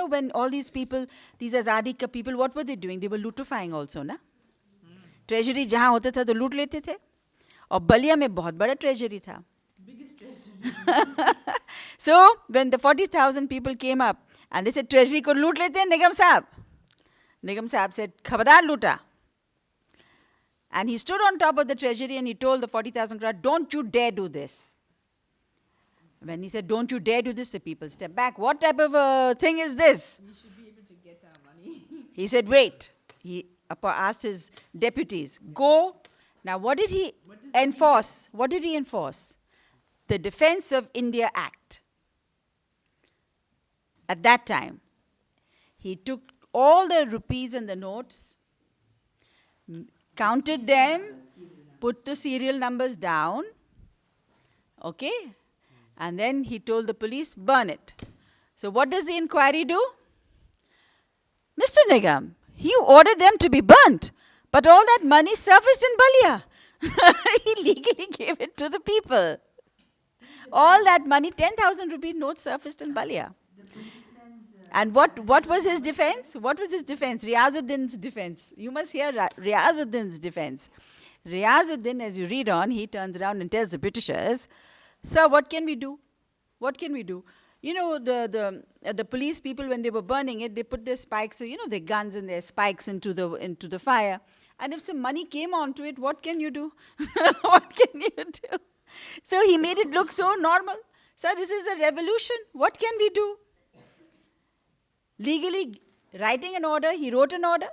when all these people, these Azadi ka people, what were they doing? They were lootifying also, na? Treasury jahan hota tha, to loot lete the. और बलिया में बहुत बड़ा treasury था. Biggest treasury. So when the 40,000 people came up and they said treasury को लूट लेते हैं निगम साहब, Nigam Sahab said, Khabardar luta. And he stood on top of the treasury and he told the 40,000 crore, don't you dare do this. When he said, don't you dare do this, the people stepped back. What type of a thing is this? We should be able to get our money. He said, wait. He asked his deputies, go. Now, what did he enforce? What did he enforce? The Defense of India Act. At that time, he took all the rupees and the notes, counted them, put the serial numbers down, okay? And then he told the police, burn it. So what does the inquiry do? Mr. Nigam, he ordered them to be burnt, but all that money surfaced in Ballia. He legally gave it to the people. All that money, 10,000 rupee notes surfaced in Ballia. And what was his defense? What was his defense? Riazuddin's defense. You must hear Riazuddin's defense. Riazuddin, as you read on, he turns around and tells the Britishers, sir, what can we do? What can we do? You know, the police people, when they were burning it, they put their spikes, you know, their guns and their spikes into the fire. And if some money came onto it, what can you do? What can you do? So he made it look so normal. Sir, this is a revolution. What can we do? Legally writing an order, he wrote an order.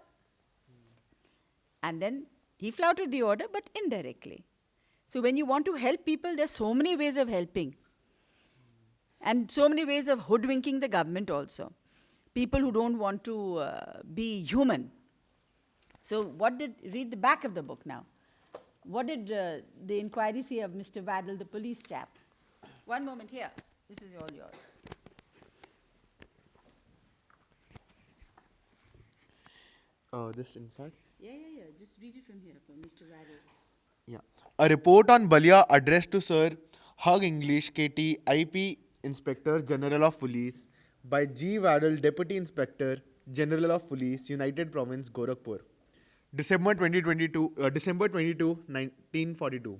And then he flouted the order, but indirectly. So when you want to help people, there's so many ways of helping. And so many ways of hoodwinking the government also. People who don't want to be human. So read the back of the book now. What did the inquiry say of Mr. Waddell, the police chap? One moment here. This is all yours. This, in fact. Yeah. Just read it from here, from Mr. Waddell. Yeah. A report on Ballia addressed to Sir Hug English, KT, IP Inspector General of Police by G. Waddell, Deputy Inspector General of Police, United Province, Gorakhpur. December 22, 1942.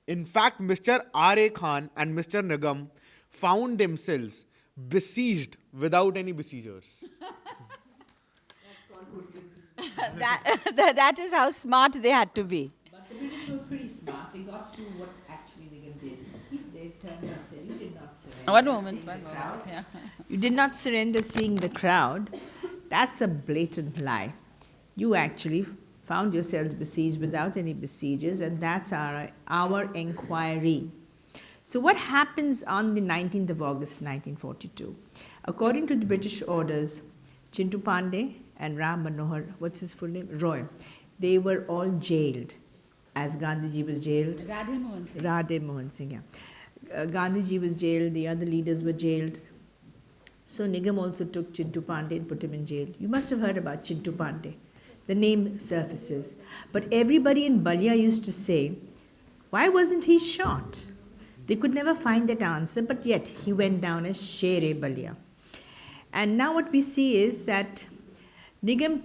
In fact, Mr. R.A. Khan and Mr. Nigam found themselves besieged without any besiegers. That is how smart they had to be. But the British were pretty smart. They got to what actually Nigam did. They turned and said, you did not surrender. One moment. Yeah. You did not surrender seeing the crowd. That's a blatant lie. You actually found yourselves besieged without any besiegers, and that's our inquiry. So what happens on the 19th of August 1942? According to the British orders, Chintu Pandey and Ram Manohar, what's his full name? Roy, they were all jailed, as Gandhiji was jailed. Radhe Mohan Singh, yeah. Gandhiji was jailed, the other leaders were jailed. So Nigam also took Chintu Pandey and put him in jail. You must have heard about Chintu Pandey. The name surfaces. But everybody in Ballia used to say, why wasn't he shot? They could never find that answer, but yet he went down as Sher-e-Ballia. And now what we see is that Nigam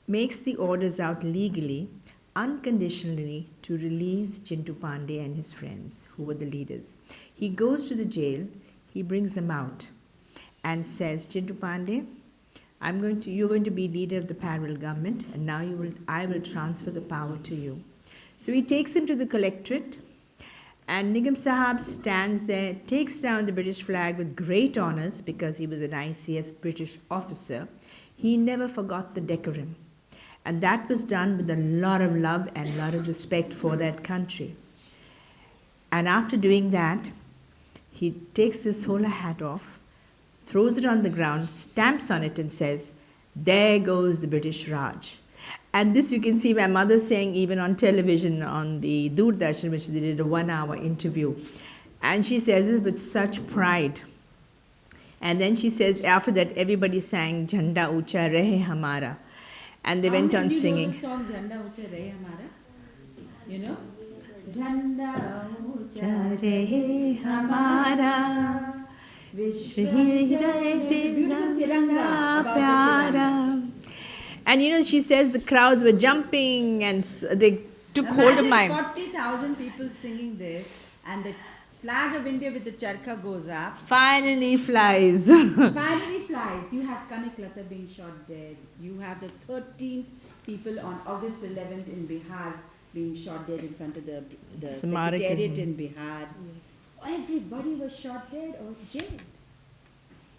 makes the orders out legally, unconditionally, to release Chintu Pandey and his friends, who were the leaders. He goes to the jail, he brings them out, and says, Chintu Pandey, you're going to be leader of the parallel government, and now I will transfer the power to you. So he takes him to the collectorate, and Nigam Sahab stands there, takes down the British flag with great honors because he was an ICS British officer. He never forgot the decorum. And that was done with a lot of love and a lot of respect for that country. And after doing that, he takes his solar hat off, throws it on the ground, stamps on it and says, there goes the British Raj. And this you can see my mother saying even on television, on the Doordarshan, which they did a 1-hour interview. And she says it with such pride. And then she says, after that, everybody sang, Jhanda Ucha Rahe Hamara. And they went on singing. You know the song Jhanda Ucha Rahe Hamara? You know? Jhanda Ucha Rahe Hamara. And you know, she says the crowds were jumping and they took hold of my... 40,000 people singing this, and the flag of India with the charkha goes up. Finally flies. Finally flies. You have Kanik Lata being shot dead. You have the 13 people on August 11th in Bihar being shot dead in front of the Samarak secretariat in- in Bihar. Everybody was shot dead or jailed.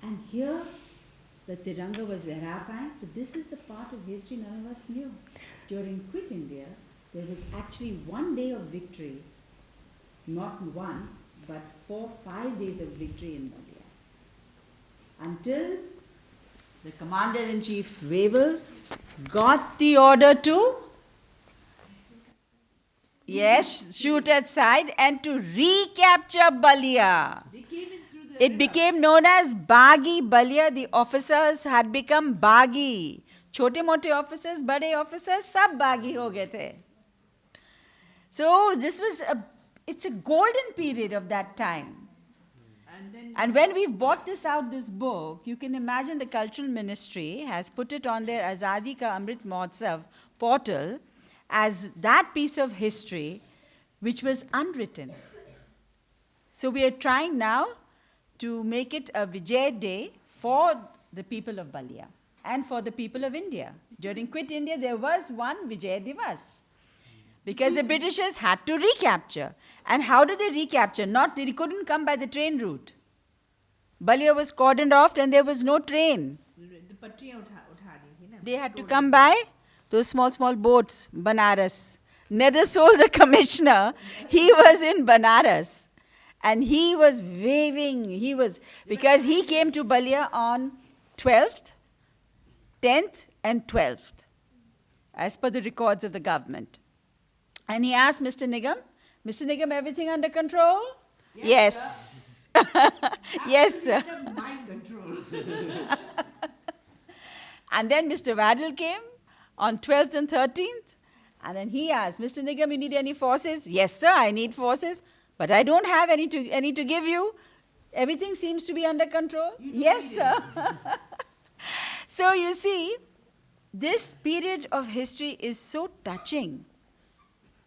And here, the Tiranga was lehrafying. So this is the part of history none of us knew. During Quit India, there was actually 1 day of victory. Not one, but 4-5 days of victory in Ballia. Until the Commander-in-Chief Wavell got the order to, yes, shoot at sight and to recapture Ballia. It became known as Baghi Ballia. The officers had become Baghi. छोटे मोटे officers, बड़े officers, सब बागी हो गए थे. So this was it's a golden period of that time. And when we've bought this book, you can imagine the Cultural Ministry has put it on their Azadi Ka Amrit Mahotsav portal as that piece of history which was unwritten. So we are trying now to make it a Vijay Day for the people of Ballia and for the people of India. During Quit India, there was one Vijay Divas because the Britishers had to recapture. And how did they recapture? They couldn't come by the train route. Ballia was cordoned off and there was no train. They had to come by those small boats, Banaras. Nethersole, the commissioner, he was in Banaras. And he was waving, because he came to Ballia on 12th, 10th and 12th, as per the records of the government. And he asked Mr. Nigam, everything under control? Yes. Yes, sir. Mind control. And then Mr. Waddell came on 12th and 13th. And then he asked, Mr. Nigam, you need any forces? Yes, sir, I need forces. But I don't have any to give you. Everything seems to be under control. Yes, sir. So you see, this period of history is so touching.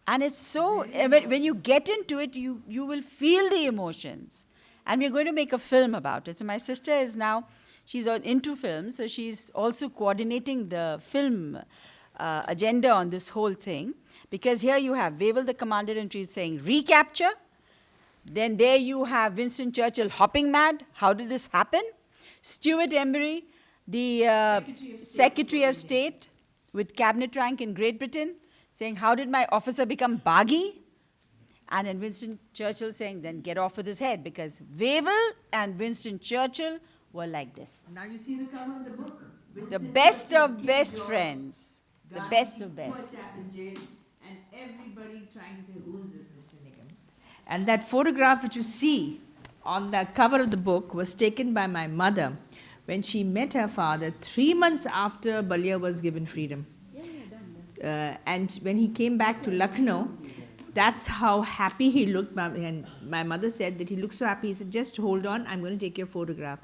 And it's so, when you get into it, you will feel the emotions. And we're going to make a film about it. So my sister is now, she's into film, so she's also coordinating the film agenda on this whole thing. Because here you have Wavell, the Commander-in-Chief, saying recapture. Then there you have Winston Churchill hopping mad. How did this happen? Stuart Embury, the Secretary of State with cabinet rank in Great Britain, saying, how did my officer become Baghi? And then Winston Churchill saying, then get off with his head, because Wavell and Winston Churchill were like this. Now you see the cover of the book. The best of best friends. The best of best. And everybody trying to say, who is this Mr. Nigam? And that photograph which you see on the cover of the book was taken by my mother when she met her father 3 months after Ballia was given freedom. And when he came back to Lucknow, that's how happy he looked. And my mother said that he looked so happy. He said, just hold on, I'm going to take your photograph.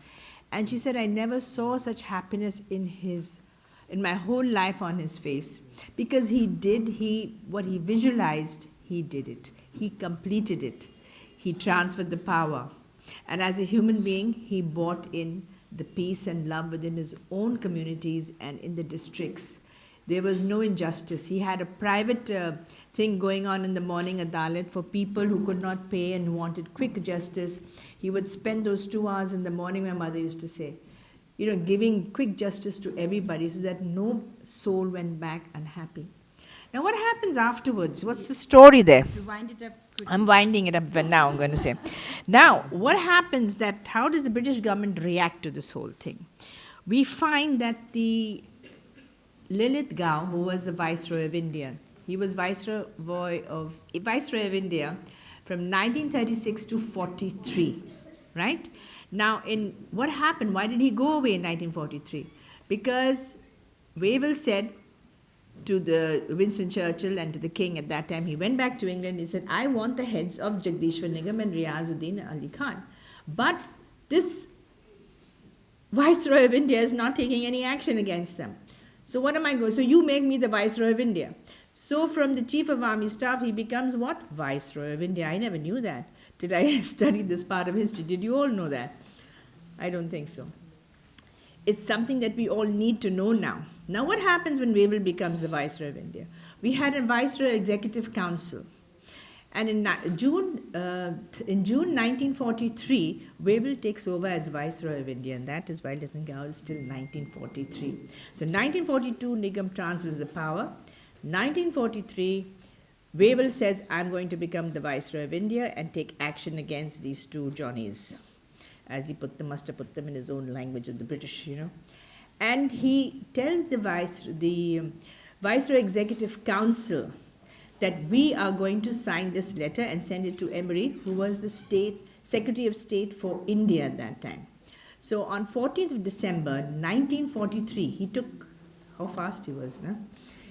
And she said, I never saw such happiness in my whole life on his face. Because what he visualized, he did it. He completed it. He transferred the power. And as a human being, he brought in the peace and love within his own communities and in the districts. There was no injustice. He had a private thing going on in the morning adalat for people who could not pay and wanted quick justice. He would spend those 2 hours in the morning, my mother used to say, giving quick justice to everybody so that no soul went back unhappy. Now what happens afterwards? What's the story there? To wind it up quickly. I'm winding it up now, I'm going to say. Now, what happens how does the British government react to this whole thing? We find that the Lilith Gao, who was the Viceroy of India, he was Viceroy of India from 1936 to 43, right? Now, what happened? Why did he go away in 1943? Because Wavell said to the Winston Churchill and to the king at that time, he went back to England, he said, I want the heads of Jagdishwar Nigam and Riazuddin Ali Khan. But this Viceroy of India is not taking any action against them. So what am I going? So you make me the Viceroy of India. So from the Chief of Army Staff, he becomes what? Viceroy of India. I never knew that. Did I study this part of history? Did you all know that? I don't think so. It's something that we all need to know now. Now, what happens when Wavell becomes the Viceroy of India? We had a Viceroy Executive Council. And in June 1943, Wavell takes over as Viceroy of India, and that is why Lithuania is still 1943. So 1942, Nigam transfers the power. 1943, Wavell says, I'm going to become the Viceroy of India and take action against these two Johnnies, as he must have put them in his own language of the British, And he tells the Viceroy Executive Council that we are going to sign this letter and send it to Emery, who was the Secretary of State for India at that time. So on 14th of December 1943, he took, how fast he was, no?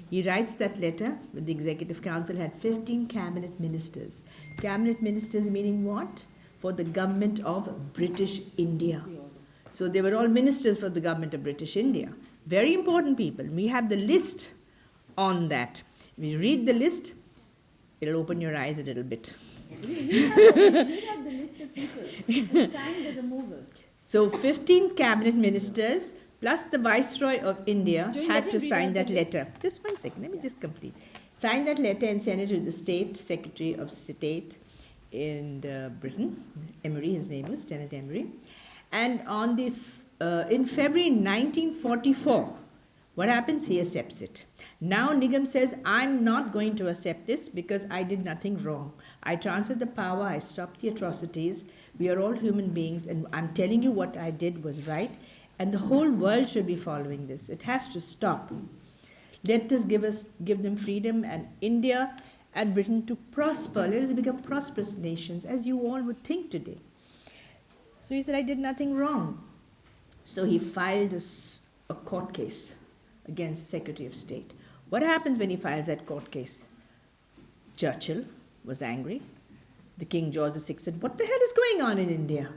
He writes that letter with the Executive Council, had 15 cabinet ministers. Cabinet ministers meaning what? For the government of British India. So they were all ministers for the government of British India. Very important people. We have the list on that. If you read the list, it'll open your eyes a little bit. We have the list of people who signed the removal. So 15 cabinet ministers plus the Viceroy of India had to sign that letter. Just one second, let me just complete. Sign that letter and send it to the State Secretary of State in Britain. Emery, his name was, Janet Emery. And on the in February 1944, what happens? He accepts it. Now Nigam says, I'm not going to accept this because I did nothing wrong. I transferred the power, I stopped the atrocities. We are all human beings, and I'm telling you what I did was right, and the whole world should be following this. It has to stop. Let us give them freedom, and India and Britain to prosper. Let us become prosperous nations, as you all would think today. So he said, I did nothing wrong. So he filed a court case against the Secretary of State. What happens when he files that court case? Churchill was angry. The King George VI said, what the hell is going on in India?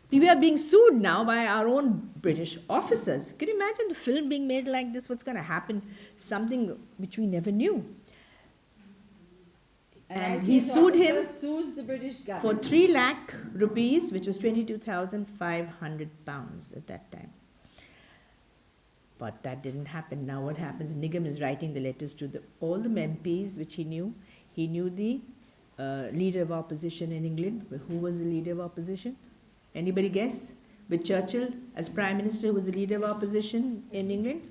We are being sued now by our own British officers. Can you imagine the film being made like this? What's going to happen? Something which we never knew. And he sued him Sues the British government for 3 lakh rupees, which was 22,500 pounds at that time. But that didn't happen. Now what happens? Nigam is writing the letters to all the MPs which he knew. He knew the leader of opposition in England. Who was the leader of opposition? Anybody guess? With Churchill as Prime Minister, who was the leader of opposition in England?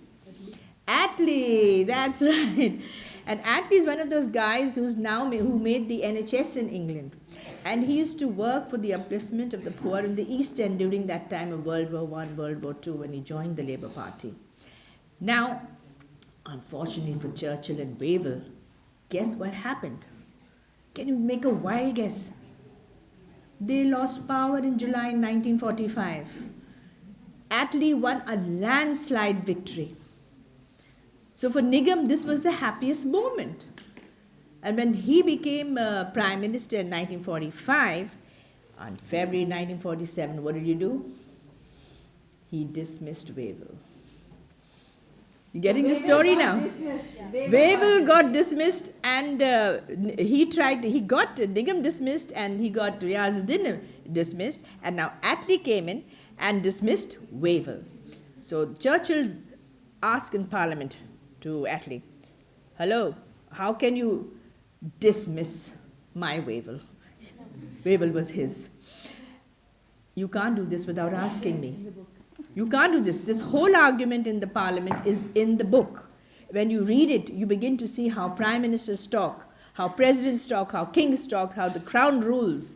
Attlee, that's right. And Attlee is one of those guys who made the NHS in England. And he used to work for the upliftment of the poor in the East End during that time of World War I, World War II, when he joined the Labour Party. Now, unfortunately for Churchill and Wavell, guess what happened? Can you make a wild guess? They lost power in July 1945. Attlee won a landslide victory. So for Nigam, this was the happiest moment. And when he became Prime Minister in 1945, on February 1947, what did he do? He dismissed Wavell. You getting the story now? Wavell got dismissed, and he got Nigam dismissed, and he got Riazuddin dismissed, and now Attlee came in and dismissed Wavell. So Churchill asked in Parliament to Attlee, hello, how can you dismiss my Wavell? Wavell was his. You can't do this without asking me. You can't do this. This whole argument in the Parliament is in the book. When you read it, you begin to see how prime ministers talk, how presidents talk, how kings talk, how the crown rules.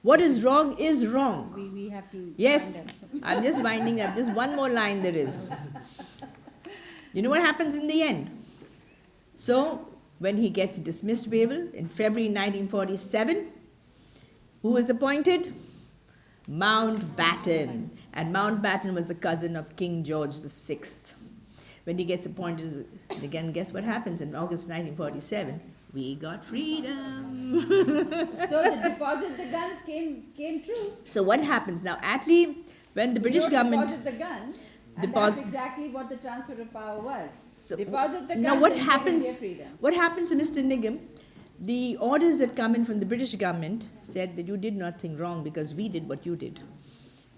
What is wrong is wrong. we have to. Yes, I'm just winding up. Just one more line there is. You know what happens in the end? So, when he gets dismissed Wavell in February 1947, who is appointed? Mountbatten. And Mountbatten was the cousin of King George VI. When he gets appointed again, guess what happens in August 1947? We got freedom. So the deposit the guns came true. So what happens now? Attlee, when the British government Deposit the gun. And Deposit- that's exactly what the transfer of power was. So, Deposit the gun. now what and happens? give India freedom. What happens to Mr. Nigam? the orders that come in from the British government said that you did nothing wrong because we did what you did.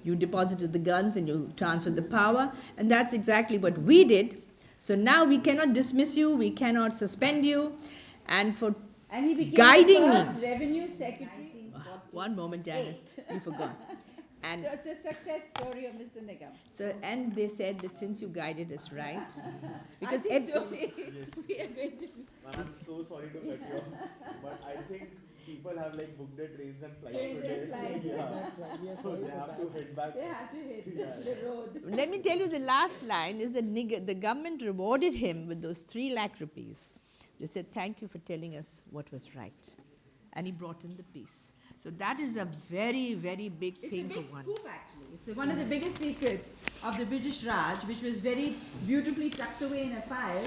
You deposited the guns and you transferred the power, and that's exactly what we did. So now we cannot dismiss you, we cannot suspend you, and for And he became guiding the me. first revenue secretary. One moment, Janice, you forgot. And So it's a success story of Mr. Nigam. so, and they said that since you guided us right, because I think Tony, we are going to. I'm so sorry to cut you off, but I think people have like booked their trains and flights Trains and today. flights. That's right. We are So sorry they for have that. to head back. They have to hit the road. let me tell you the last line is that the government rewarded him with those 3 lakh rupees. They said, thank you for telling us what was right. And he brought in the peace. So that is a very, very big It's a thing big for one. scoop, actually. It's one of the biggest secrets of the British Raj, which was very beautifully tucked away in a file,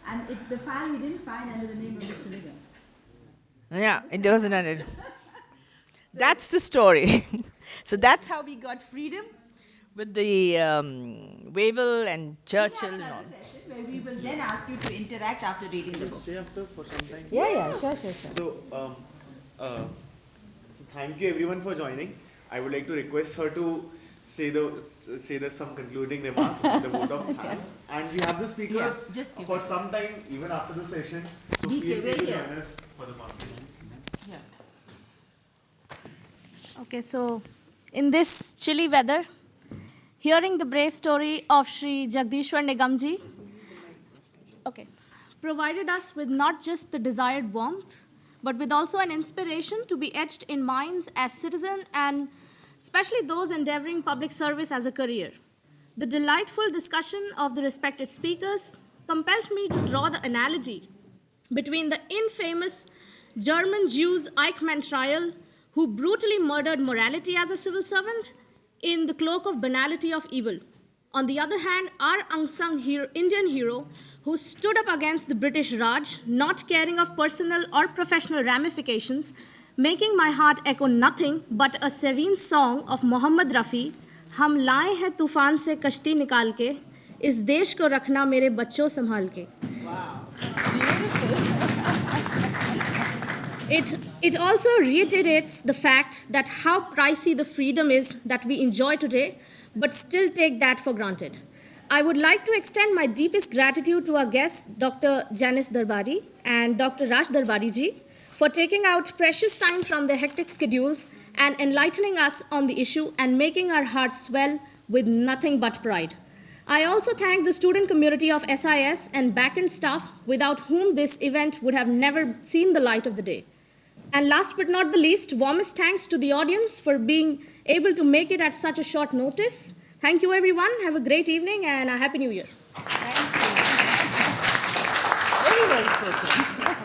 and the file he didn't find under the name of Mr. Nigam. Yeah, it doesn't end. That's the story. So that's how we got freedom with the Wavell and Churchill We and have all. another session where we will then ask you to interact after reading the book. Stay after for some time. Yeah, sure. So, so thank you everyone for joining. I would like to request her to say some concluding remarks, the vote of thanks, and we have the speakers Yeah, just give for us. some time even after the session. So DK, feel free to we're here. join us for the conversation. Okay, so in this chilly weather, hearing the brave story of Shri Jagdishwar Nigamji, provided us with not just the desired warmth, but with also an inspiration to be etched in minds as citizens and especially those endeavoring public service as a career. The delightful discussion of the respected speakers compelled me to draw the analogy between the infamous German Jews Eichmann trial, who brutally murdered morality as a civil servant in the cloak of banality of evil. On the other hand, our unsung Indian hero, who stood up against the British Raj, not caring of personal or professional ramifications, making my heart echo nothing but a serene song of Mohammad Rafi, हम लाए हैं तूफान से कश्ती निकाल के, इस देश को रखना मेरे बच्चों संभाल के. It also reiterates the fact that how pricey the freedom is that we enjoy today, but still take that for granted. I would like to extend my deepest gratitude to our guests, Dr. Janice Darbari and Dr. Raj Darbari ji, for taking out precious time from their hectic schedules and enlightening us on the issue and making our hearts swell with nothing but pride. I also thank the student community of SIS and backend staff, without whom this event would have never seen the light of the day. And last but not the least, warmest thanks to the audience for being able to make it at such a short notice. Thank you, everyone. Have a great evening and a Happy New Year. Very well spoken.